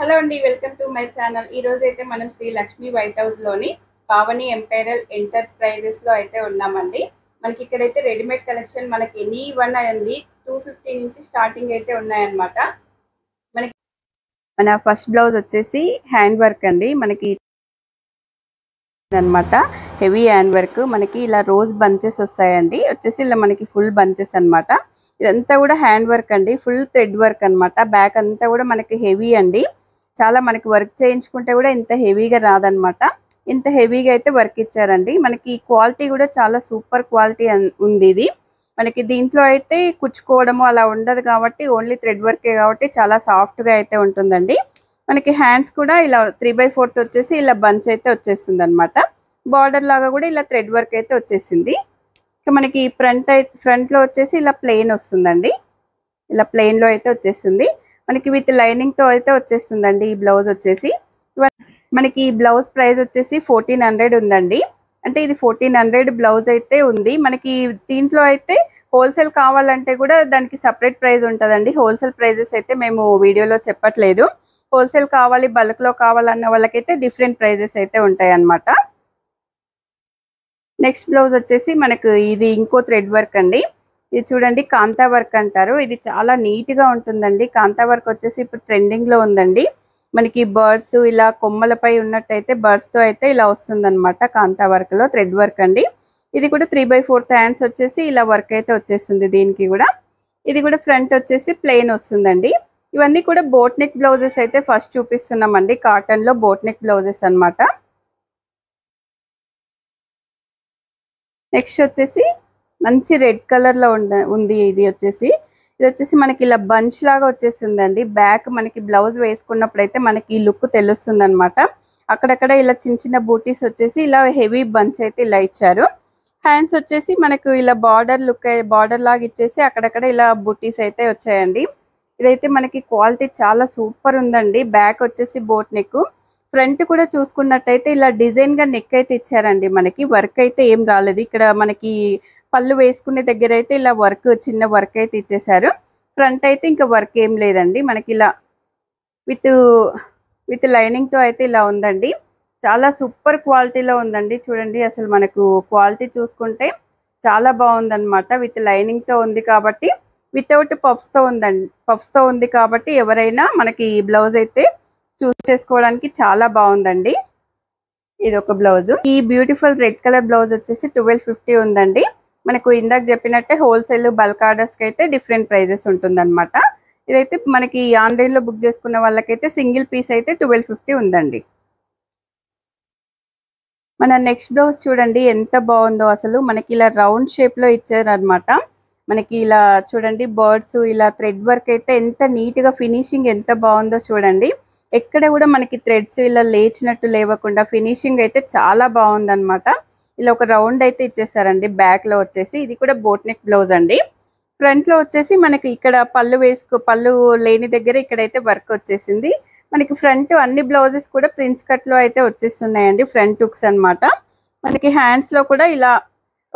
Hello అండి, welcome to my channel. ఈ రోజు అయితే మనం శ్రీ లక్ష్మి వైట్ హౌస్ లోని పావని ఎంపైరల్ ఎంటర్ప్రైజెస్ లో అయితే ఉన్నామండి. మనకి ఇక్కడైతే రెడీమేడ్ కలెక్షన్ మనకి ఎనీ వన్ అయింది 250 నుంచి స్టార్టింగ్ అయితే ఉన్నాయన్నమాట. మనకి మన ఫస్ట్ బ్లౌజ్ వచ్చేసి హ్యాండ్ వర్క్ అండి. మనకి అన్నమాట హెవీ హ్యాండ్ వర్క్, మనకి ఇలా రోజ్ బంచెస్ వస్తాయండి. వచ్చేసి ఇలా మనకి ఫుల్ బంచెస్ అన్నమాట. ఇదంతా కూడా హ్యాండ్ వర్క్ అండి, ఫుల్ థ్రెడ్ వర్క్ అన్నమాట. బ్యాక్ అంతా కూడా మనకి హెవీ అండి. చాలా మనకి వర్క్ చేయించుకుంటే కూడా ఇంత హెవీగా రాదనమాట. ఇంత హెవీగా అయితే వర్క్ ఇచ్చారండి. మనకి క్వాలిటీ కూడా చాలా సూపర్ క్వాలిటీ ఉంది. ఇది మనకి దీంట్లో అయితే కుచ్చుకోవడము అలా ఉండదు కాబట్టి ఓన్లీ థ్రెడ్ వర్కే కాబట్టి చాలా సాఫ్ట్గా అయితే ఉంటుందండి. మనకి హ్యాండ్స్ కూడా ఇలా 3/4 వచ్చేసి ఇలా బంచ్ అయితే వచ్చేస్తుంది అనమాట. బార్డర్ లాగా కూడా ఇలా థ్రెడ్ వర్క్ అయితే వచ్చేసింది. ఇక మనకి ఫ్రంట్లో వచ్చేసి ఇలా ప్లెయిన్ వస్తుందండి. ఇలా ప్లెయిన్లో అయితే వచ్చేస్తుంది. మనకి విత్ లైనింగ్తో అయితే వచ్చేస్తుందండి ఈ బ్లౌజ్ వచ్చేసి. మనకి ఈ బ్లౌజ్ ప్రైస్ వచ్చేసి 1400 ఉందండి. అంటే ఇది 1400 బ్లౌజ్ అయితే ఉంది. మనకి దీంట్లో అయితే హోల్సేల్ కావాలంటే కూడా దానికి సపరేట్ ప్రైస్ ఉంటుందండి. హోల్సేల్ ప్రైజెస్ అయితే మేము వీడియోలో చెప్పట్లేదు. హోల్సేల్ కావాలి, బల్క్లో కావాలన్న వాళ్ళకైతే డిఫరెంట్ ప్రైజెస్ అయితే ఉంటాయి అన్నమాట. నెక్స్ట్ బ్లౌజ్ వచ్చేసి మనకు ఇది ఇంకో థ్రెడ్ వర్క్ అండి. ఇది చూడండి, కాంతా వర్క్ అంటారు. ఇది చాలా నీట్గా ఉంటుందండి. కాంతా వర్క్ వచ్చేసి ఇప్పుడు ట్రెండింగ్లో ఉందండి. మనకి బర్డ్స్ ఇలా కొమ్మలపై ఉన్నట్టయితే బర్డ్స్తో అయితే ఇలా వస్తుందన్నమాట. కాంతా వర్క్లో థ్రెడ్ వర్క్ అండి. ఇది కూడా 3/4 హ్యాండ్స్ వచ్చేసి ఇలా వర్క్ అయితే వచ్చేస్తుంది దీనికి కూడా. ఇది కూడా ఫ్రంట్ వచ్చేసి ప్లెయిన్ వస్తుందండి. ఇవన్నీ కూడా బోట్ నెక్ బ్లౌజెస్ అయితే ఫస్ట్ చూపిస్తున్నామండి. కాటన్లో బోట్ నెక్ బ్లౌజెస్ అన్నమాట. నెక్స్ట్ వచ్చేసి మంచి రెడ్ కలర్లో ఉంది. ఇది వచ్చేసి మనకి ఇలా బంచ్ లాగా వచ్చేసిందండి. బ్యాక్ మనకి బ్లౌజ్ వేసుకున్నప్పుడు అయితే మనకి ఈ లుక్ తెలుస్తుంది అనమాట. అక్కడక్కడ ఇలా చిన్న చిన్న బూటీస్ వచ్చేసి ఇలా హెవీ బంచ్ అయితే ఇలా ఇచ్చారు. హ్యాండ్స్ వచ్చేసి మనకు ఇలా బార్డర్ లాగా ఇచ్చేసి అక్కడక్కడ ఇలా బూటీస్ అయితే వచ్చాయండి. ఇదైతే మనకి క్వాలిటీ చాలా సూపర్ ఉందండి. బ్యాక్ వచ్చేసి బోట్ నెక్, ఫ్రంట్ కూడా చూసుకున్నట్టయితే ఇలా డిజైన్ గా నెక్ అయితే ఇచ్చారండి. మనకి వర్క్ అయితే ఏం రాలేదు. ఇక్కడ మనకి పళ్ళు వేసుకునే దగ్గర అయితే ఇలా చిన్న వర్క్ అయితే ఇచ్చేసారు. ఫ్రంట్ అయితే ఇంకా వర్క్ ఏం లేదండి. మనకి ఇలా విత్ విత్ లైనింగ్ తో అయితే ఇలా ఉందండి. చాలా సూపర్ క్వాలిటీలో ఉందండి. చూడండి, అసలు మనకు క్వాలిటీ చూసుకుంటే చాలా బాగుందన్నమాట. విత్ లైనింగ్ తో ఉంది కాబట్టి, వితౌట్ పఫ్స్ తో ఉంది కాబట్టి ఎవరైనా మనకి ఈ బ్లౌజ్ అయితే చూస్ చేసుకోవడానికి చాలా బాగుందండి. ఇది ఒక బ్లౌజ్. ఈ బ్యూటిఫుల్ రెడ్ కలర్ బ్లౌజ్ వచ్చేసి 1250 ఉందండి. మనకు ఇందాక చెప్పినట్టే హోల్సేల్ బల్క్ ఆర్డర్స్ కి అయితే డిఫరెంట్ ప్రైజెస్ ఉంటుందన్నమాట. ఇదైతే మనకి ఆన్లైన్ లో బుక్ చేసుకున్న వాళ్ళకైతే సింగిల్ పీస్ అయితే 1250 ఉందండి. మన నెక్స్ట్ బ్లౌజ్ చూడండి ఎంత బాగుందో. అసలు మనకి ఇలా రౌండ్ షేప్ లో ఇచ్చారు అనమాట. మనకి ఇలా చూడండి, బర్డ్స్ ఇలా థ్రెడ్ వర్క్ అయితే ఎంత నీట్ గా ఫినిషింగ్ ఎంత బాగుందో చూడండి. ఎక్కడ కూడా మనకి థ్రెడ్స్ ఇలా లేచినట్టు లేవకుండా ఫినిషింగ్ అయితే చాలా బాగుందన్నమాట. ఇలా ఒక రౌండ్ అయితే ఇచ్చేసారండి బ్యాక్ లో వచ్చేసి. ఇది కూడా బోట్ నెక్ బ్లౌజ్ అండి. ఫ్రంట్ లో వచ్చేసి మనకి ఇక్కడ పళ్ళు లేని దగ్గర ఇక్కడైతే వర్క్ వచ్చేసింది. మనకి ఫ్రంట్ అన్ని బ్లౌజెస్ కూడా ప్రిన్స్ కట్ లో అయితే వచ్చేస్తున్నాయండి. ఫ్రంట్ హుక్స్ అన్నమాట. మనకి హ్యాండ్స్ లో కూడా ఇలా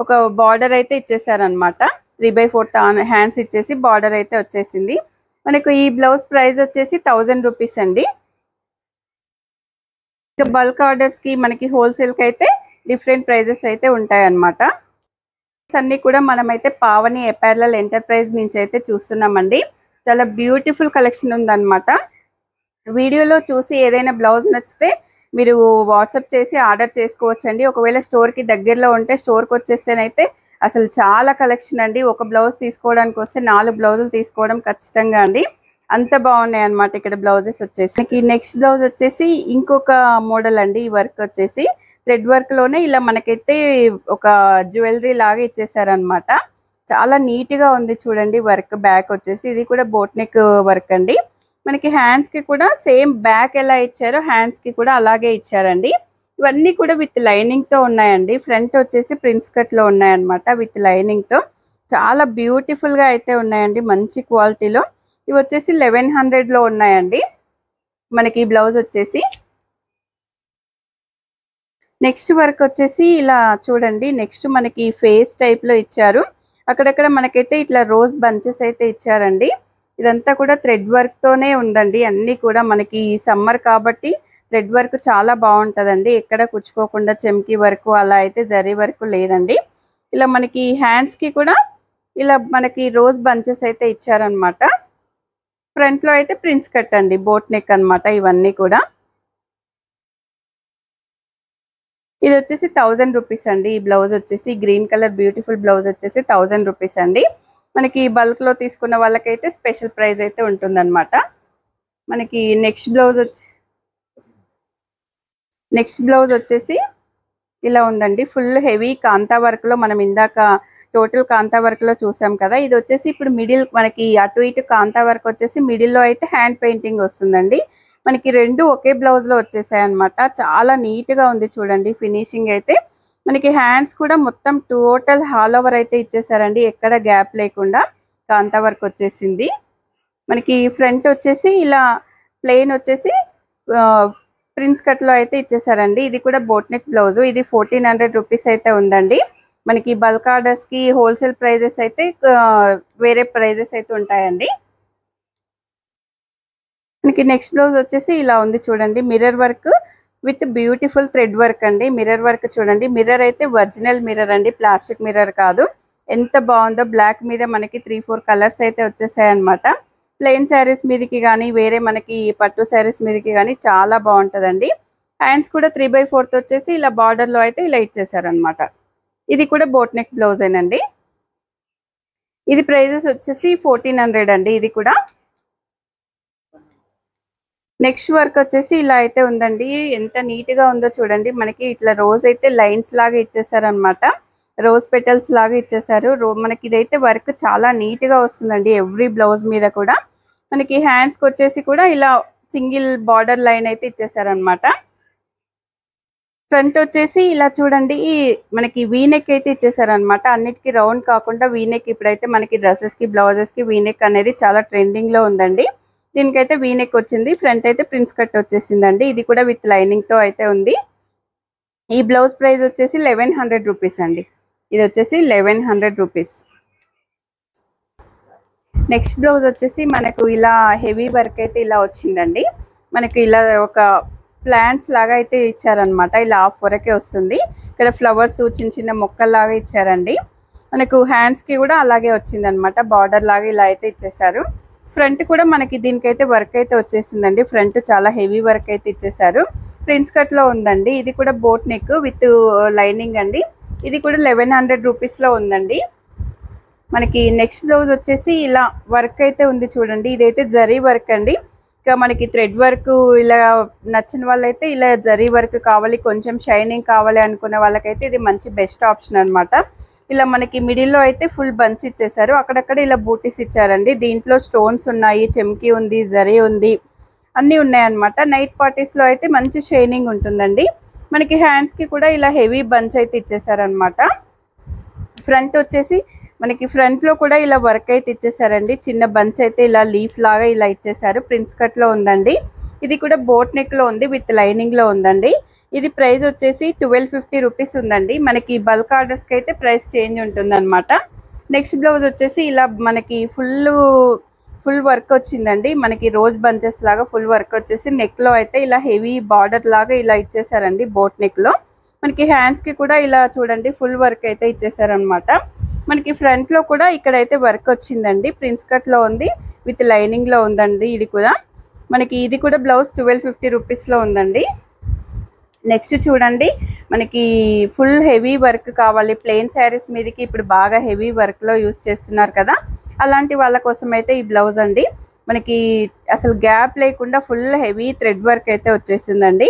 ఒక బార్డర్ అయితే ఇచ్చేసారనమాట. 3/4 హ్యాండ్స్ ఇచ్చేసి బార్డర్ అయితే వచ్చేసింది. మనకు ఈ బ్లౌజ్ ప్రైస్ వచ్చేసి 1000 రూపీస్ అండి. ఇక బల్క్ ఆర్డర్స్ కి మనకి హోల్సేల్ కి అయితే డిఫరెంట్ ప్రైజెస్ అయితే ఉంటాయి అన్నమాట. అన్ని కూడా మనమైతే పావని అపారల్ ఎంటర్ప్రైజ్ నుంచి అయితే చూస్తున్నామండి. చాలా బ్యూటిఫుల్ కలెక్షన్ ఉందన్నమాట. వీడియోలో చూసి ఏదైనా బ్లౌజ్ నచ్చితే మీరు వాట్సాప్ చేసి ఆర్డర్ చేసుకోవచ్చండి. ఒకవేళ స్టోర్కి దగ్గరలో ఉంటే స్టోర్కి వచ్చేస్తేనైతే అసలు చాలా కలెక్షన్ అండి. ఒక బ్లౌజ్ తీసుకోవడానికి వస్తే 4 బ్లౌజులు తీసుకోవడం ఖచ్చితంగా అండి. అంత బాగున్నాయి అన్నమాట ఇక్కడ బ్లౌజెస్ వచ్చేసి. నెక్స్ట్ బ్లౌజ్ వచ్చేసి ఇంకొక మోడల్ అండి. ఈ వర్క్ వచ్చేసి థ్రెడ్ వర్క్ లోనే ఇలా మనకైతే ఒక జ్యువెలరీ లాగా ఇచ్చేసారనమాట. చాలా నీట్ గా ఉంది చూడండి వర్క్. బ్యాక్ వచ్చేసి ఇది కూడా బోట్ నెక్ వర్క్ అండి. మనకి హ్యాండ్స్ కి కూడా సేమ్ బ్యాక్ ఎలా ఇచ్చారో హ్యాండ్స్ కి కూడా అలాగే ఇచ్చారండి. ఇవన్నీ కూడా విత్ లైనింగ్ తో ఉన్నాయండి. ఫ్రంట్ వచ్చేసి ప్రిన్స్ కట్ లో ఉన్నాయన్నమాట విత్ లైనింగ్ తో. చాలా బ్యూటిఫుల్ గా అయితే ఉన్నాయండి, మంచి క్వాలిటీలో. ఇవి వచ్చేసి 1100 లో ఉన్నాయండి మనకి ఈ బ్లౌజ్ వచ్చేసి. నెక్స్ట్ వర్క్ వచ్చేసి ఇలా చూడండి. నెక్స్ట్ మనకి ఫేస్ టైప్ లో ఇచ్చారు. అక్కడక్కడ మనకైతే ఇట్లా రోజ్ బంచెస్ అయితే ఇచ్చారండి. ఇదంతా కూడా థ్రెడ్ వర్క్ తోనే ఉందండి. అన్నీ కూడా మనకి సమ్మర్ కాబట్టి థ్రెడ్ వర్క్ చాలా బాగుంటుందండి. ఎక్కడ కుచ్చుకోకుండా చెమ్కి వర్క్ అలా అయితే జరీ వర్క్ లేదండి. ఇలా మనకి హ్యాండ్స్ కి కూడా ఇలా మనకి రోజ్ బంచెస్ అయితే ఇచ్చారనమాట. ఫ్రంట్ లో అయితే ప్రిన్స్ కట్ అండి, బోట్ నెక్ అన్నమాట. ఇవన్నీ కూడా ఇది వచ్చేసి 1000 రూపీస్ అండి. ఈ బ్లౌజ్ వచ్చేసి గ్రీన్ కలర్ బ్యూటిఫుల్ బ్లౌజ్ వచ్చేసి 1000 రూపీస్ అండి. మనకి బల్క్ లో తీసుకున్న వాళ్ళకైతే స్పెషల్ ప్రైస్ అయితే ఉంటుందన్నమాట. మనకి నెక్స్ట్ బ్లౌజ్ వచ్చేసి ఇలా ఉందండి. ఫుల్ హెవీ కాంతా వర్క్ లో మనం ఇందాక టోటల్ కాంతా వర్క్ లో చూసాం కదా. ఇది వచ్చేసి ఇప్పుడు మిడిల్ మనకి అటు ఇటు కాంతా వర్క్ వచ్చేసి మిడిల్ లో అయితే హ్యాండ్ పెయింటింగ్ వస్తుందండి. మనకి రెండు ఒకే బ్లౌజ్ లో వచ్చేసాయి అనమాట. చాలా నీట్ గా ఉంది చూడండి ఫినిషింగ్ అయితే. మనకి హ్యాండ్స్ కూడా మొత్తం టోటల్ హాల్ ఓవర్ అయితే ఇచ్చేసారండి, ఎక్కడ గ్యాప్ లేకుండా కాంతా వర్క్ వచ్చేసింది. మనకి ఫ్రంట్ వచ్చేసి ఇలా ప్లెయిన్ వచ్చేసి ప్రిన్స్ కట్ లో అయితే ఇచ్చేసారండి. ఇది కూడా బోట్ నెక్ బ్లౌజ్. ఇది 1400 రూపీస్ అయితే ఉందండి. మనకి బల్క్ ఆర్డర్స్ కి హోల్సేల్ ప్రైజెస్ అయితే వేరే ప్రైజెస్ అయితే ఉంటాయండి. మనకి నెక్స్ట్ బ్లౌజ్ వచ్చేసి ఇలా ఉంది చూడండి, mirror work with beautiful thread work అండి. మిర్రర్ వర్క్ చూడండి, మిర్రర్ అయితే ఒరిజినల్ మిర్రర్ అండి, ప్లాస్టిక్ మిర్రర్ కాదు. ఎంత బాగుందో, బ్లాక్ మీద మనకి 3-4 కలర్స్ అయితే వచ్చేసాయి అనమాట. ప్లెయిన్ శారీస్ మీదకి కానీ వేరే మనకి పట్టు శారీస్ మీదకి కానీ చాలా బాగుంటుందండి. హ్యాండ్స్ కూడా 3/4 వచ్చేసి ఇలా బార్డర్ లో అయితే ఇలా ఇచ్చేసారనమాట. ఇది కూడా బోట్ నెక్ బ్లౌజేనండి. ఇది ప్రైజెస్ వచ్చేసి 1400 అండి. ఇది కూడా నెక్స్ట్ వర్క్ వచ్చేసి ఇలా అయితే ఉందండి. ఎంత నీట్ గా ఉందో చూడండి. మనకి ఇట్లా రోజ్ అయితే లైన్స్ లాగా ఇచ్చేసారనమాట, రోజ్ పెటల్స్ లాగా ఇచ్చేసారు. మనకి ఇదైతే వర్క్ చాలా నీట్ గా వస్తుందండి ఎవ్రీ బ్లౌజ్ మీద కూడా. మనకి హ్యాండ్స్ కి వచ్చేసి కూడా ఇలా సింగిల్ బార్డర్ లైన్ అయితే ఇచ్చేసారనమాట. ఫ్రంట్ వచ్చేసి ఇలా చూడండి, మనకి వీనెక్ అయితే ఇచ్చేసారనమాట. అన్నిటికీ రౌండ్ కాకుండా వీనెక్. ఇప్పుడైతే మనకి డ్రెస్సెస్ కి బ్లౌజెస్ కి వీనెక్ అనేది చాలా ట్రెండింగ్ లో ఉందండి. దీనికైతే వీనెక్ వచ్చింది. ఫ్రంట్ అయితే ప్రిన్స్ కట్ వచ్చేసిందండి. ఇది కూడా విత్ లైనింగ్ తో అయితే ఉంది. ఈ బ్లౌజ్ ప్రైస్ వచ్చేసి 1100 రూపీస్ అండి. ఇది వచ్చేసి 1100 రూపీస్. నెక్స్ట్ బ్లౌజ్ వచ్చేసి మనకు ఇలా హెవీ వర్క్ అయితే ఇలా వచ్చిందండి. మనకి ఇలా ఒక ప్లాంట్స్ లాగా అయితే ఇచ్చారనమాట. ఇలా హాఫ్ వరకే వస్తుంది. ఇక్కడ ఫ్లవర్స్ చిన్న చిన్న మొక్కల్లాగా ఇచ్చారండి. మనకు హ్యాండ్స్ కి కూడా అలాగే వచ్చింది అనమాట, బార్డర్ లాగా ఇలా అయితే ఇచ్చేసారు. ఫ్రంట్ కూడా మనకి దీనికైతే వర్క్ అయితే వచ్చేసిందండి. ఫ్రంట్ చాలా హెవీ వర్క్ అయితే ఇచ్చేసారు. ప్రిన్స్ కట్ లో ఉందండి. ఇది కూడా బోట్ నెక్ విత్ లైనింగ్ అండి. ఇది కూడా 1100 రూపీస్ లో ఉందండి. మనకి నెక్స్ట్ బ్లౌజ్ వచ్చేసి ఇలా వర్క్ అయితే ఉంది చూడండి. ఇదైతే జరీ వర్క్ అండి. ఇంకా మనకి థ్రెడ్ వర్క్ ఇలా నచ్చిన వాళ్ళైతే ఇలా జరీ వర్క్ కావాలి, కొంచెం షైనింగ్ కావాలి అనుకునే వాళ్ళకైతే ఇది మంచి బెస్ట్ ఆప్షన్ అనమాట. ఇలా మనకి మిడిల్లో అయితే ఫుల్ బంచ్ ఇచ్చేసారు, అక్కడక్కడ ఇలా బూటీస్ ఇచ్చారండి. దీంట్లో స్టోన్స్ ఉన్నాయి, చెమ్కి ఉంది, జరీ ఉంది, అన్నీ ఉన్నాయన్నమాట. నైట్ పార్టీస్ లో అయితే మంచి షైనింగ్ ఉంటుందండి. మనకి హ్యాండ్స్ కి కూడా ఇలా హెవీ బంచ్ అయితే ఇచ్చేసారనమాట. ఫ్రంట్ వచ్చేసి మనకి ఫ్రంట్ లో కూడా ఇలా వర్క్ అయితే ఇచ్చేసారండి. చిన్న బంచ్ అయితే ఇలా లీఫ్ లాగా ఇలా ఇచ్చేసారు. ప్రిన్స్ కట్ లో ఉందండి. ఇది కూడా బోట్ నెక్ లో ఉంది, విత్ లైనింగ్ లో ఉందండి. ఇది ప్రైస్ వచ్చేసి 1250 రూపీస్ ఉందండి. మనకి బల్క్ ఆర్డర్స్ కి అయితే ప్రైస్ చేంజ్ ఉంటుంది అనమాట. నెక్స్ట్ బ్లౌజ్ వచ్చేసి ఇలా మనకి ఫుల్ వర్క్ వచ్చిందండి. మనకి రోజ్ బంచెస్ లాగా ఫుల్ వర్క్ వచ్చేసి నెక్ లో అయితే ఇలా హెవీ బార్డర్ లాగా ఇలా ఇచ్చేసారండి బోట్ నెక్ లో. మనకి హ్యాండ్స్ కి కూడా ఇలా చూడండి ఫుల్ వర్క్ అయితే ఇచ్చేసారనమాట. మనకి ఫ్రంట్ లో కూడా ఇక్కడైతే వర్క్ వచ్చిందండి. ప్రిన్స్ కట్ లో ఉంది, విత్ లైనింగ్ లో ఉందండి. ఇది కూడా మనకి ఇది కూడా బ్లౌజ్ 1250 రూపీస్ లో ఉందండి. నెక్స్ట్ చూడండి, మనకి ఫుల్ హెవీ వర్క్ కావాలి, ప్లెయిన్ శారీస్ మీదకి ఇప్పుడు బాగా హెవీ వర్క్ లో యూస్ చేస్తున్నారు కదా, అలాంటి వాళ్ళ కోసం అయితే ఈ బ్లౌజ్ అండి. మనకి అసలు గ్యాప్ లేకుండా ఫుల్ హెవీ థ్రెడ్ వర్క్ అయితే వచ్చేసిందండి.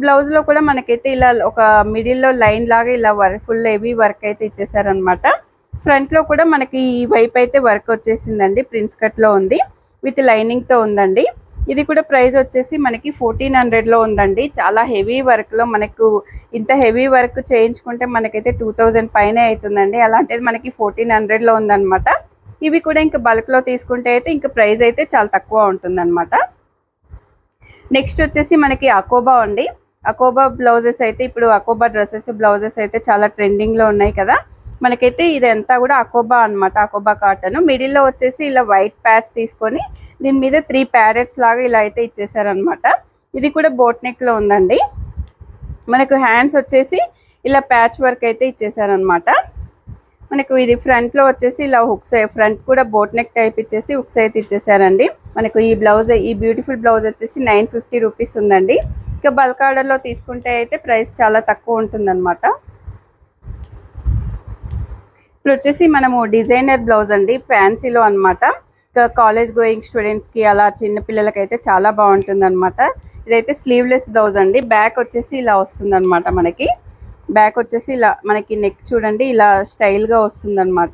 బ్లౌజ్ లో కూడా మనకైతే ఇలా ఒక మిడిల్ లో లైన్ లాగా ఇలా ఫుల్ హెవీ వర్క్ అయితే ఇచ్చేసారనమాట. ఫ్రంట్ లో కూడా మనకి ఈ వైపు అయితే వర్క్ వచ్చేసిందండి. ప్రిన్స్ కట్ లో ఉంది, విత్ లైనింగ్ తో ఉందండి. ఇది కూడా ప్రైస్ వచ్చేసి మనకి 1400 లో ఉందండి. చాలా హెవీ వర్క్ లో మనకు ఇంత హెవీ వర్క్ చేయించుకుంటే మనకైతే 2000 పైనే అవుతుందండి. అలాంటిది మనకి 1400 లో ఉందన్నమాట. ఇవి కూడా ఇంకా బల్క్ లో తీసుకుంటే అయితే ఇంకా ప్రైస్ అయితే చాలా తక్కువ ఉంటుందన్నమాట. నెక్స్ట్ వచ్చేసి మనకి అకోబా అండి. అకోబా బ్లౌజెస్ అయితే ఇప్పుడు అకోబా డ్రెస్సెస్ బ్లౌజెస్ అయితే చాలా ట్రెండింగ్ లో ఉన్నాయి కదా. మనకైతే ఇదంతా కూడా అకోబా అన్నమాట, అకోబా కాటన్. మిడిల్లో వచ్చేసి ఇలా వైట్ ప్యాచ్ తీసుకొని దీని మీద 3 ప్యారెట్స్ లాగా ఇలా అయితే ఇచ్చేసారనమాట. ఇది కూడా బోట్ నెక్ లో ఉందండి. మనకు హ్యాండ్స్ వచ్చేసి ఇలా ప్యాచ్ వర్క్ అయితే ఇచ్చేసారనమాట. మనకు ఇది ఫ్రంట్ లో వచ్చేసి ఇలా హుక్స్, ఫ్రంట్ కూడా బోట్ నెక్ టైప్ ఇచ్చేసి హుక్స్ అయితే ఇచ్చేసారండి. మనకు ఈ బ్లౌజ్, ఈ బ్యూటిఫుల్ బ్లౌజ్ వచ్చేసి 950 రూపీస్ ఉందండి. ఇక బల్క్ ఆర్డర్ లో తీసుకుంటే అయితే ప్రైస్ చాలా తక్కువ ఉంటుందన్నమాట. ఇప్పుడు వచ్చేసి మనము డిజైనర్ బ్లౌజ్ అండి, ఫ్యాన్సీలో అనమాట. ఇక కాలేజ్ గోయింగ్ స్టూడెంట్స్ కి అలా చిన్న పిల్లలకైతే చాలా బాగుంటుంది అనమాట. ఇదైతే స్లీవ్లెస్ బ్లౌజ్ అండి. బ్యాక్ వచ్చేసి ఇలా వస్తుంది అనమాట. మనకి బ్యాక్ వచ్చేసి ఇలా మనకి నెక్ చూడండి ఇలా స్టైల్ గా వస్తుంది అనమాట.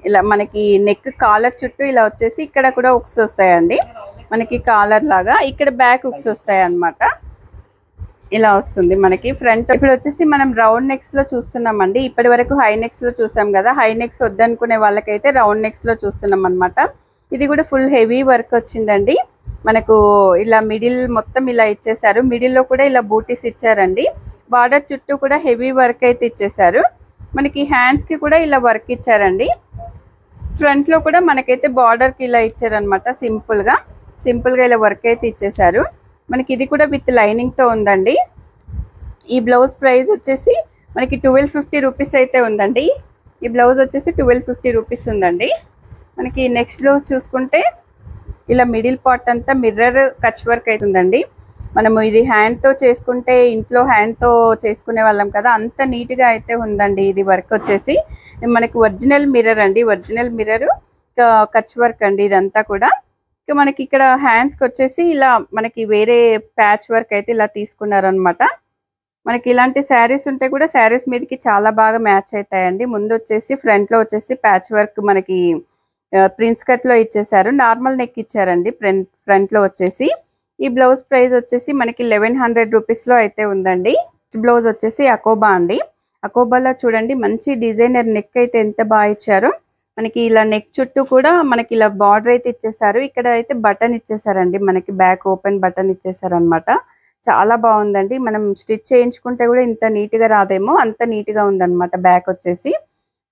ఇలా మనకి నెక్ కాలర్ చుట్టూ ఇలా వచ్చేసి ఇక్కడ కూడా హుక్స్ వస్తాయండి. మనకి కాలర్ లాగా ఇక్కడ బ్యాక్ హుక్స్ వస్తాయి అనమాట. ఇలా వస్తుంది మనకి ఫ్రంట్. ఇప్పుడు వచ్చేసి మనం రౌండ్ నెక్స్ లో చూస్తున్నామండి. ఇప్పటి వరకు హై నెక్స్ లో చూసాం కదా. హై నెక్స్ వద్దనుకునే వాళ్ళకైతే రౌండ్ నెక్స్ లో చూస్తున్నాం అనమాట. ఇది కూడా ఫుల్ హెవీ వర్క్ వచ్చిందండి. మనకు ఇలా మిడిల్ మొత్తం ఇలా ఇచ్చేసారు. మిడిల్ లో కూడా ఇలా బూటీస్ ఇచ్చారండి. బార్డర్ చుట్టూ కూడా హెవీ వర్క్ అయితే ఇచ్చేసారు. మనకి హ్యాండ్స్ కి కూడా ఇలా వర్క్ ఇచ్చారండి. ఫ్రంట్ లో కూడా మనకైతే బార్డర్ కి ఇలా ఇచ్చారనమాట. సింపుల్ గా ఇలా వర్క్ అయితే ఇచ్చేసారు. మనకి ఇది కూడా విత్ లైనింగ్ తో ఉందండి. ఈ బ్లౌజ్ ప్రైస్ వచ్చేసి మనకి 1250 రూపీస్ అయితే ఉందండి. ఈ బ్లౌజ్ వచ్చేసి 1250 రూపీస్ ఉందండి. మనకి నెక్స్ట్ బ్లౌజ్ చూసుకుంటే ఇలా మిడిల్ పార్ట్ అంతా మిర్రర్ కచ్ వర్క్ అవుతుందండి. మనము ఇది హ్యాండ్ తో చేసుకుంటే, ఇంట్లో హ్యాండ్ తో చేసుకునే వాళ్ళం కదా, అంత నీట్ గా అయితే ఉందండి. ఇది వర్క్ వచ్చేసి మనకి ఒరిజినల్ మిర్రర్ అండి, ఒరిజినల్ మిర్రర్ కచ్ వర్క్ అండి ఇదంతా కూడా. మనకి ఇక్కడ హ్యాండ్స్ కి వచ్చేసి ఇలా మనకి వేరే ప్యాచ్ వర్క్ అయితే ఇలా తీసుకున్నారనమాట. మనకి ఇలాంటి శారీస్ ఉంటే కూడా శారీస్ మీదకి చాలా బాగా మ్యాచ్ అవుతాయండి. ముందు వచ్చేసి ఫ్రంట్ లో వచ్చేసి ప్యాచ్ వర్క్ మనకి ప్రిన్స్ కట్ లో ఇచ్చేసారు. నార్మల్ నెక్ ఇచ్చారండి ఫ్రంట్ లో వచ్చేసి. ఈ బ్లౌజ్ ప్రైస్ వచ్చేసి మనకి 1100 రూపీస్ లో అయితే ఉందండి. బ్లౌజ్ వచ్చేసి అకోబా అండి. అకోబాలో చూడండి మంచి డిజైనర్ నెక్ అయితే ఎంత బాగా ఇచ్చారు. మనకి ఇలా నెక్ చుట్టూ కూడా మనకి ఇలా బార్డర్ అయితే ఇచ్చేసారు. ఇక్కడ అయితే బటన్ ఇచ్చేసారండి. మనకి బ్యాక్ ఓపెన్ బటన్ ఇచ్చేసారనమాట. చాలా బాగుందండి. మనం స్టిచ్ చేయించుకుంటే కూడా ఇంత నీట్ గా రాదేమో, అంత నీట్ గా ఉందన్నమాట. బ్యాక్ వచ్చేసి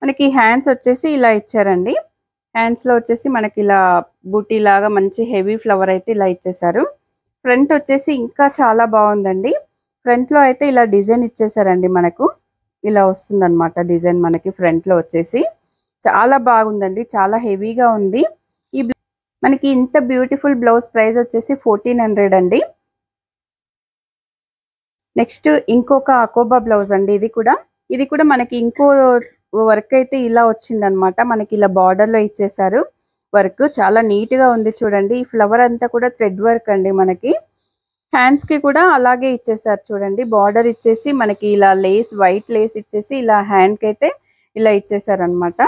మనకి హ్యాండ్స్ వచ్చేసి ఇలా ఇచ్చారండి. హ్యాండ్స్ లో వచ్చేసి మనకి ఇలా బూటీ లాగా మంచి హెవీ ఫ్లవర్ అయితే ఇలా ఇచ్చేసారు. ఫ్రంట్ వచ్చేసి ఇంకా చాలా బాగుందండి. ఫ్రంట్ లో అయితే ఇలా డిజైన్ ఇచ్చేసారండి. మనకు ఇలా వస్తుంది అనమాట డిజైన్ మనకి ఫ్రంట్ లో వచ్చేసి. చాలా బాగుందండి, చాలా హెవీగా ఉంది. ఈ మనకి ఇంత బ్యూటిఫుల్ బ్లౌజ్ ప్రైస్ వచ్చేసి 1400 అండి. నెక్స్ట్ ఇంకొక అకోబా బ్లౌజ్ అండి. ఇది కూడా మనకి ఇంకో వర్క్ అయితే ఇలా వచ్చిందనమాట. మనకి ఇలా బార్డర్ లో ఇచ్చేసారు వర్క్. చాలా నీట్ గా ఉంది చూడండి. ఈ ఫ్లవర్ అంతా కూడా థ్రెడ్ వర్క్ అండి. మనకి హ్యాండ్స్ కి కూడా అలాగే ఇచ్చేసారు చూడండి. బార్డర్ ఇచ్చేసి మనకి ఇలా లేస్, వైట్ లేస్ ఇచ్చేసి ఇలా హ్యాండ్ కి అయితే ఇలా ఇచ్చేసారు అనమాట.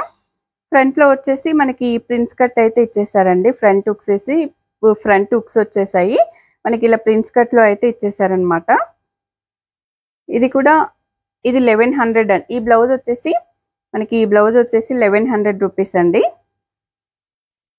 ఫ్రంట్ లో వచ్చేసి మనకి ప్రిన్స్ కట్ అయితే ఇచ్చేసారండి. ఫ్రంట్ హుక్స్ వచ్చేసాయి మనకి ఇలా ప్రిన్స్ కట్ లో అయితే ఇచ్చేసారనమాట. ఇది 1100 అండి. ఈ బ్లౌజ్ వచ్చేసి మనకి 1100 రూపీస్ అండి.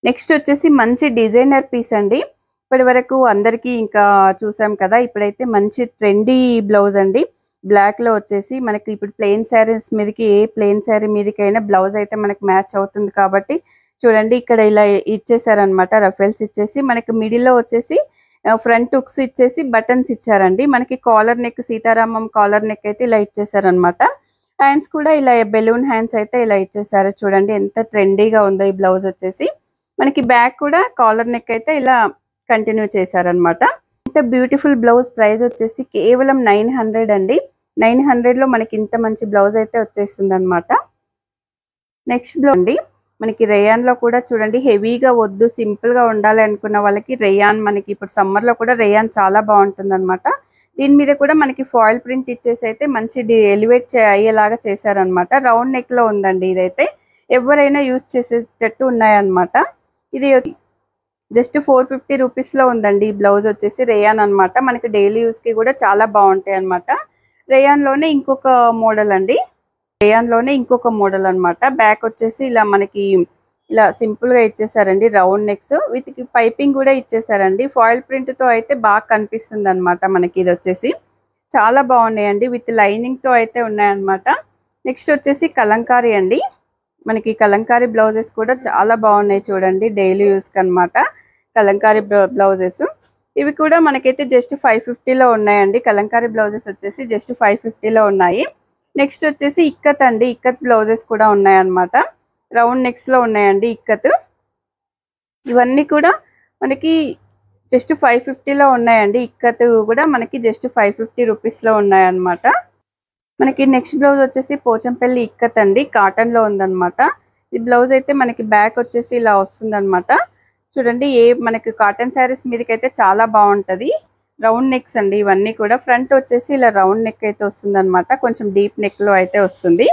నెక్స్ట్ వచ్చేసి మంచి డిజైనర్ పీస్ అండి. ఇప్పటి వరకు అందరికీ ఇంకా చూసాం కదా. ఇప్పుడైతే మంచి ట్రెండీ బ్లౌజ్ అండి. బ్లాక్ లో వచ్చేసి మనకి ఇప్పుడు ప్లెయిన్ శారీస్ మీదకి, ఏ ప్లెయిన్ శారీ మీదకైనా బ్లౌజ్ అయితే మనకి మ్యాచ్ అవుతుంది కాబట్టి చూడండి ఇక్కడ ఇలా ఇచ్చేసారనమాట. రఫెల్స్ ఇచ్చేసి మనకి మిడిల్ లో వచ్చేసి ఫ్రంట్ హుక్స్ ఇచ్చేసి బటన్స్ ఇచ్చారండి. మనకి collar neck, Sitaramam collar neck అయితే ఇలా ఇచ్చేసారనమాట. హ్యాండ్స్ కూడా ఇలా బెలూన్ హ్యాండ్స్ అయితే ఇలా ఇచ్చేసారు చూడండి. ఎంత ట్రెండీగా ఉందో ఈ బ్లౌజ్ వచ్చేసి. మనకి బ్యాక్ కూడా కాలర్ నెక్ అయితే ఇలా కంటిన్యూ చేశారనమాట. ఇంత బ్యూటిఫుల్ బ్లౌజ్ ప్రైస్ వచ్చేసి కేవలం 900 అండి. 900 లో మనకి ఇంత మంచి బ్లౌజ్ అయితే వచ్చేస్తుంది అనమాట. నెక్స్ట్ బ్లౌజ్ అండి. మనకి రేయాన్ లో కూడా చూడండి హెవీగా వద్దు, సింపుల్ గా ఉండాలి అనుకున్న వాళ్ళకి రేయాన్, మనకి ఇప్పుడు సమ్మర్ లో కూడా రేయాన్ చాలా బాగుంటుంది అనమాట. దీని మీద కూడా మనకి ఫాయిల్ ప్రింట్ ఇచ్చేసి అయితే మంచి ఎలివేట్ అయ్యేలాగా చేశారనమాట. రౌండ్ నెక్ లో ఉందండి. ఇదైతే ఎవరైనా యూజ్ చేసేటట్టు ఉన్నాయన్నమాట. ఇది జస్ట్ 450 రూపీస్ లో ఉందండి. ఈ బ్లౌజ్ వచ్చేసి రేయాన్ అనమాట. మనకి డైలీ యూస్ కి కూడా చాలా బాగుంటాయి అనమాట. రేయాన్ లోనే ఇంకొక మోడల్ అండి. బ్యాక్ వచ్చేసి ఇలా మనకి ఇలా సింపుల్ గా ఇచ్చేసారండి. రౌండ్ నెక్స్ విత్ పైపింగ్ కూడా ఇచ్చేసారండి. ఫాయిల్ ప్రింట్ తో అయితే బాగా కనిపిస్తుంది అనమాట. మనకి ఇది వచ్చేసి చాలా బాగున్నాయండి. విత్ లైనింగ్ తో అయితే ఉన్నాయన్నమాట. నెక్స్ట్ వచ్చేసి కలంకారీ అండి. మనకి కలంకారీ బ్లౌజెస్ కూడా చాలా బాగున్నాయి చూడండి, డైలీ యూస్కి అనమాట కలంకారీ బ్లౌజెస్. ఇవి కూడా మనకైతే జస్ట్ 550లో ఉన్నాయండి. కలంకారీ బ్లౌజెస్ వచ్చేసి జస్ట్ 550లో ఉన్నాయి. నెక్స్ట్ వచ్చేసి ఇక్కత్ అండి. ఇక్కత్ బ్లౌజెస్ కూడా ఉన్నాయన్నమాట. రౌండ్ నెక్స్లో ఉన్నాయండి ఇక్కత్. ఇవన్నీ కూడా మనకి జస్ట్ 550లో ఉన్నాయండి. ఇక్కత్ కూడా మనకి జస్ట్ 550 రూపీస్లో ఉన్నాయన్నమాట. మనకి నెక్స్ట్ బ్లౌజ్ వచ్చేసి పోచంపల్లి ఇక్కత్ అండి, కాటన్లో ఉందన్నమాట. ఈ బ్లౌజ్ అయితే మనకి బ్యాక్ వచ్చేసి ఇలా వస్తుందన్నమాట. చూడండి, మనకి కాటన్ శారీస్ మీదకి అయితే చాలా బాగుంటుంది. రౌండ్ నెక్స్ అండి ఇవన్నీ కూడా. ఫ్రంట్ వచ్చేసి ఇలా రౌండ్ నెక్ అయితే వస్తుందన్నమాట, కొంచెం డీప్ నెక్లో అయితే వస్తుంది.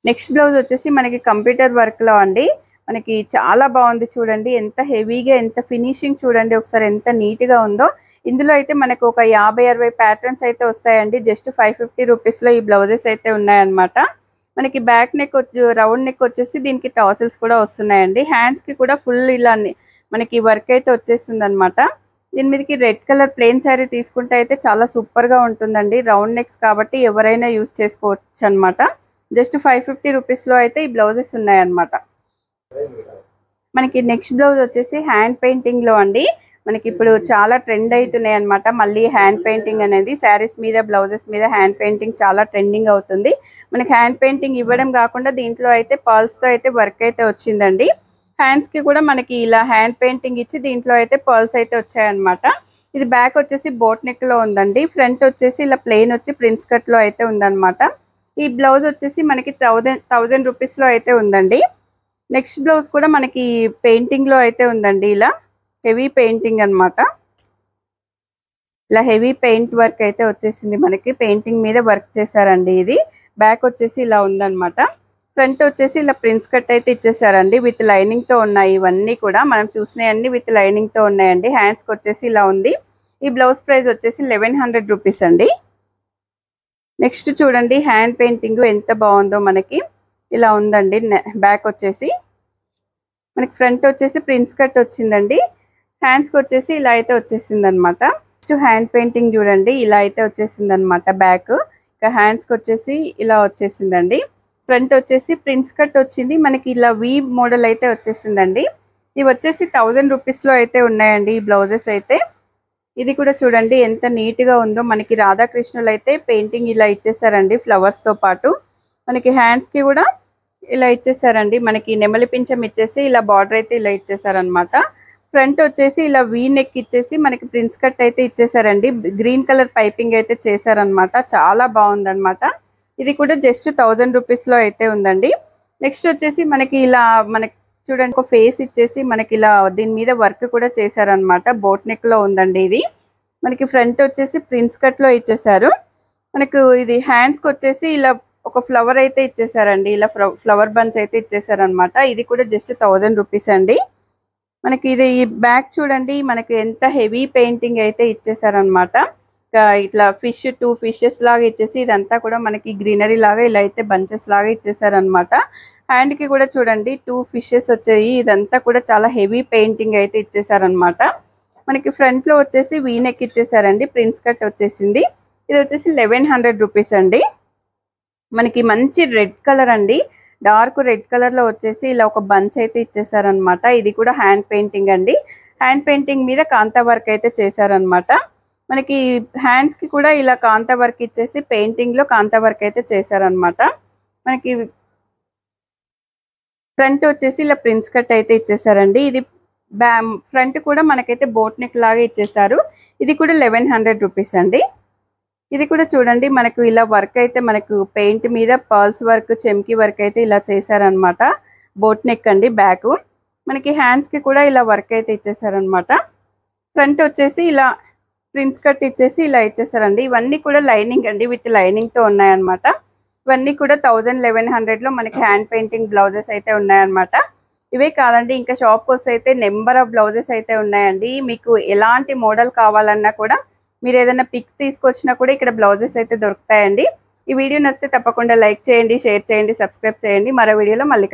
నెక్స్ట్ బ్లౌజ్ వచ్చేసి మనకి కంప్యూటర్ వర్క్లో అండి. మనకి చాలా బాగుంది చూడండి, ఎంత హెవీగా, ఎంత ఫినిషింగ్ చూడండి ఒకసారి, ఎంత నీట్గా ఉందో. ఇందులో అయితే మనకు ఒక 50-60 ప్యాటర్న్స్ అయితే వస్తాయండి. జస్ట్ 550 రూపీస్లో ఈ బ్లౌజెస్ అయితే ఉన్నాయన్నమాట. మనకి బ్యాక్ నెక్ రౌండ్ నెక్ వచ్చేసి దీనికి టాసిల్స్ కూడా వస్తున్నాయండి. హ్యాండ్స్కి కూడా ఫుల్ ఇలా మనకి వర్క్ అయితే వచ్చేస్తుంది అనమాట. దీని మీదకి రెడ్ కలర్ ప్లెయిన్ శారీ తీసుకుంటే అయితే చాలా సూపర్గా ఉంటుందండి. రౌండ్ నెక్స్ కాబట్టి ఎవరైనా యూస్ చేసుకోవచ్చు అనమాట. జస్ట్ 550 రూపీస్లో అయితే ఈ బ్లౌజెస్ ఉన్నాయన్నమాట. మనకి నెక్స్ట్ బ్లౌజ్ వచ్చేసి హ్యాండ్ పెయింటింగ్లో అండి. మనకి ఇప్పుడు చాలా ట్రెండ్ అవుతున్నాయి అనమాట. మళ్ళీ హ్యాండ్ పెయింటింగ్ అనేది శారీస్ మీద, బ్లౌజెస్ మీద హ్యాండ్ పెయింటింగ్ చాలా ట్రెండింగ్ అవుతుంది. మనకి హ్యాండ్ పెయింటింగ్ ఇవ్వడం కాకుండా దీంట్లో అయితే పర్ల్స్తో అయితే వర్క్ అయితే వచ్చిందండి. హ్యాండ్స్కి కూడా మనకి ఇలా హ్యాండ్ పెయింటింగ్ ఇచ్చి దీంట్లో అయితే పర్ల్స్ అయితే వచ్చాయన్నమాట. ఇది బ్యాక్ వచ్చేసి బోట్ నెక్లో ఉందండి. ఫ్రంట్ వచ్చేసి ఇలా ప్లెయిన్ వచ్చి ప్రిన్స్ కట్లో అయితే ఉందన్నమాట. ఈ బ్లౌజ్ వచ్చేసి మనకి 1000 రూపీస్లో అయితే ఉందండి. నెక్స్ట్ బ్లౌజ్ కూడా మనకి పెయింటింగ్లో అయితే ఉందండి. ఇలా హెవీ పెయింటింగ్ అనమాట. ఇలా హెవీ పెయింట్ వర్క్ అయితే వచ్చేసింది మనకి. పెయింటింగ్ మీద వర్క్ చేశారండి. ఇది బ్యాక్ వచ్చేసి ఇలా ఉందన్నమాట. ఫ్రంట్ వచ్చేసి ఇలా ప్రిన్స్ కట్ అయితే ఇచ్చేసారండి. విత్ లైనింగ్తో ఉన్నాయి ఇవన్నీ కూడా. మనం చూసినవన్నీ విత్ లైనింగ్తో ఉన్నాయండి. హ్యాండ్స్కి వచ్చేసి ఇలా ఉంది. ఈ బ్లౌజ్ ప్రైస్ వచ్చేసి 1100 రూపీస్ అండి. నెక్స్ట్ చూడండి, హ్యాండ్ పెయింటింగ్ ఎంత బాగుందో మనకి. ఇలా ఉందండి బ్యాక్ వచ్చేసి. మనకి ఫ్రంట్ వచ్చేసి ప్రిన్స్ కట్ వచ్చిందండి. హ్యాండ్స్కి వచ్చేసి ఇలా అయితే వచ్చేసింది అనమాట. నెక్స్ట్ హ్యాండ్ పెయింటింగ్ చూడండి, ఇలా అయితే వచ్చేసింది అనమాట బ్యాక్. ఇక హ్యాండ్స్కి వచ్చేసి ఇలా వచ్చేసిందండి. ఫ్రంట్ వచ్చేసి ప్రిన్స్ కట్ వచ్చింది మనకి. ఇలా వీ మోడల్ అయితే వచ్చేసిందండి. ఇవి వచ్చేసి 1000 రూపీస్లో అయితే ఉన్నాయండి ఈ బ్లౌజెస్ అయితే. ఇది కూడా చూడండి ఎంత నీట్గా ఉందో. మనకి రాధాకృష్ణులు అయితే పెయింటింగ్ ఇలా ఇచ్చేసారండి ఫ్లవర్స్తో పాటు. మనకి హ్యాండ్స్కి కూడా ఇలా ఇచ్చేసారండి. మనకి నెమలి పింఛం ఇచ్చేసి ఇలా బార్డర్ అయితే ఇలా ఇచ్చేసారనమాట. ఫ్రంట్ వచ్చేసి ఇలా వీ నెక్ ఇచ్చేసి మనకి ప్రిన్స్ కట్ అయితే ఇచ్చేసారండి. గ్రీన్ కలర్ పైపింగ్ అయితే చేశారనమాట. చాలా బాగుందనమాట. ఇది కూడా జస్ట్ 1000 రూపీస్లో అయితే ఉందండి. నెక్స్ట్ వచ్చేసి మనకి ఇలా మనకి చూడండి ఒక ఫేస్ ఇచ్చేసి మనకి ఇలా దీని మీద వర్క్ కూడా చేశారనమాట. బోట్ నెక్లో ఉందండి ఇది. మనకి ఫ్రంట్ వచ్చేసి ప్రిన్స్ కట్లో ఇచ్చేసారు. మనకు ఇది హ్యాండ్స్కి వచ్చేసి ఇలా ఒక ఫ్లవర్ అయితే ఇచ్చేసారండి. ఇలా ఫ్లవర్ బంచ్ అయితే ఇచ్చేసారనమాట. ఇది కూడా జస్ట్ 1000 రూపీస్ అండి. మనకి ఇది ఈ బ్యాక్ చూడండి, మనకి ఎంత హెవీ పెయింటింగ్ అయితే ఇచ్చేసారనమాట. ఇట్లా 2 ఫిషెస్ లాగా ఇచ్చేసి ఇదంతా కూడా మనకి గ్రీనరీ లాగా ఇలా అయితే బంచెస్ లాగా ఇచ్చేసారనమాట. హ్యాండ్కి కూడా చూడండి 2 ఫిషెస్ వచ్చాయి. ఇదంతా కూడా చాలా హెవీ పెయింటింగ్ అయితే ఇచ్చేసారనమాట. మనకి ఫ్రంట్లో వచ్చేసి వీ నెక్ ఇచ్చేసారండి. ప్రిన్స్ కట్ వచ్చేసింది. ఇది వచ్చేసి 1100 రూపీస్ అండి. మనకి మంచి రెడ్ కలర్ అండి. డార్క్ రెడ్ కలర్లో వచ్చేసి ఇలా ఒక బంచ్ అయితే ఇచ్చేసారనమాట. ఇది కూడా హ్యాండ్ పెయింటింగ్ అండి. హ్యాండ్ పెయింటింగ్ మీద కాంతా వర్క్ అయితే చేశారనమాట. మనకి హ్యాండ్స్కి కూడా ఇలా కాంతా వర్క్ ఇచ్చేసి పెయింటింగ్లో కాంతా వర్క్ అయితే చేశారనమాట. మనకి ఫ్రంట్ వచ్చేసి ఇలా ప్రిన్స్ కట్ అయితే ఇచ్చేసారండి. ఇది ఫ్రంట్ కూడా మనకైతే బోట్ నెక్ లాగా ఇచ్చేసారు. ఇది కూడా 1100 రూపీస్ అండి. ఇది కూడా చూడండి మనకు ఇలా వర్క్ అయితే మనకు పెయింట్ మీద పర్ల్స్ వర్క్, చెమ్కి వర్క్ అయితే ఇలా చేశారనమాట. బోట్ నెక్ అండి బ్యాక్. మనకి హ్యాండ్స్కి కూడా ఇలా వర్క్ అయితే ఇచ్చేసారనమాట. ఫ్రంట్ వచ్చేసి ఇలా ప్రిన్స్ కట్ ఇచ్చేసి ఇలా ఇచ్చేసారండి. ఇవన్నీ కూడా లైనింగ్ అండి, విత్ లైనింగ్తో ఉన్నాయన్నమాట. ఇవన్నీ కూడా 1100లో మనకి హ్యాండ్ పెయింటింగ్ బ్లౌజెస్ అయితే ఉన్నాయన్నమాట. ఇవే కాదండి, ఇంకా షాప్కి వస్తే అయితే నెంబర్ ఆఫ్ బ్లౌజెస్ అయితే ఉన్నాయండి. మీకు ఎలాంటి మోడల్ కావాలన్నా కూడా మీరు ఏదైనా పిక్స్ తీసుకొచ్చినా కూడా ఇక్కడ బ్లౌజెస్ అయితే దొరుకుతాయండి. ఈ వీడియో నచ్చితే తప్పకుండా లైక్ చేయండి, షేర్ చేయండి, సబ్స్క్రైబ్ చేయండి. మరో వీడియోలో మళ్ళీ